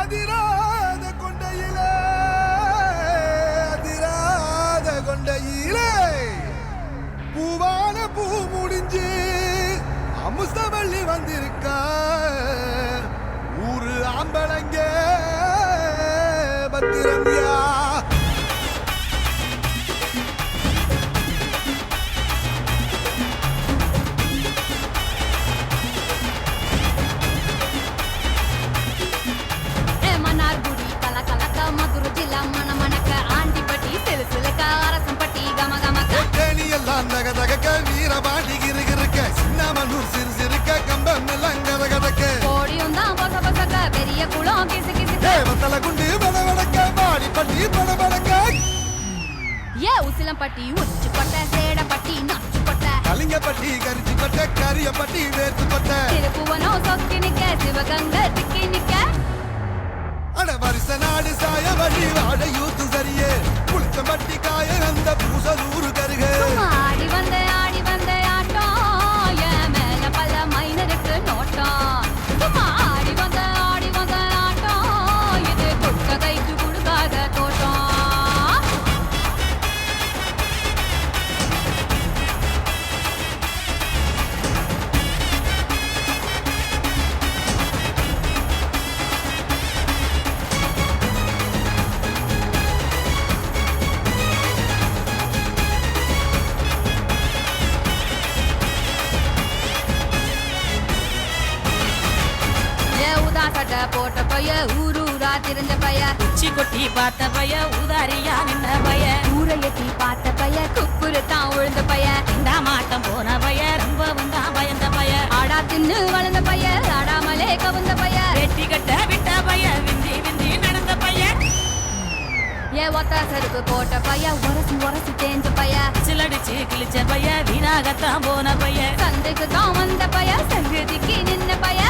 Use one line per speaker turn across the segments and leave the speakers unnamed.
அதிராத கொண்டையிலே அதிராத கொண்டையிலே பூவான பூ முடிஞ்சு அமுசவள்ளி வந்திருக்கா ஊரு ஆம்பளங்க பத்திரம்யா தகதக வீரபாண்டி கிருகிருக்க சின்னமனூர் சிறு சிறுக்க கம்பம் லங்கதகதக்க
கோடியும் தான் பொச பொசக்க பெரிய குளம் கிசு கிசுக்க
வத்தல குண்டு படபடக்க பாடிப்பட்டி படபடக்க
ஏ உசிலம்பட்டி உச்சுப்பட்ட சேடப்பட்டி நச்சுப்பட்ட
கலிங்கப்பட்டி கரிச்சிப்பட்ட கரியப்பட்டி வேர்த்துப்பட்ட
திருப்புவனம் சொக்கி நிக்க சிவகங்கை திக்கி நிக்க
அட வருஷ நாடு சாய வழி வாழ யூத்து சரியே புளிச்சம்பட்டி காய அந்த பூசலூரு கருக
ஆடி வந்த ஆட்டம் என் மேல பல மைனருக்கு நோட்டம் சும்மா ஆடி வந்த ஆட்டம் இது குட்ட கைக்கு கொடுக்காத தோட்டம் போட்ட பைய ஊரூரா திரிஞ்ச பைய
உச்சி கொட்டி பார்த்த பைய ஊதாரியா நின்ற பைய
ஊரை எட்டி பார்த்த பைய குப்புரு தான் உழுந்த பைய
இந்த மாட்டம் போன பைய ரொம்பவும் தான் பயந்த பைய
ஆடா தின்னு வளர்ந்த பைய ஆடாமலே கவுந்த பைய
வெட்டி கட்ட விட்ட பைய விந்தி விந்தி நடந்த பைய
ஏ ஒத்த செருப்பு போட்ட பைய உரசி தேஞ்ச பைய
சிலடிச்சு கிழிச்ச பைய வீணாகத்தான் போன பைய
சந்தைக்கு தான் வந்த பைய சங்கதிக்கு நின்ன பைய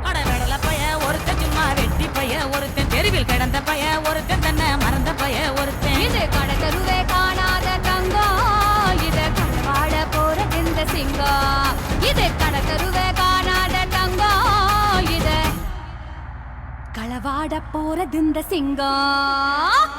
அடவெடல பைய ஒருத்தன் சும்மா வெட்டி பைய ஒருத்தன் தெருவில் கிடந்த பைய ஒருத்தன் தன்னை மறந்த பைய ஒருத்தன்
இது கடை தெருவே காணாத தங்கம் இது கடவாட போற இந்த சிங்கம் இது கடை தெருவே காணாத தங்கம் இது களவாட போறது இந்த சிங்கம்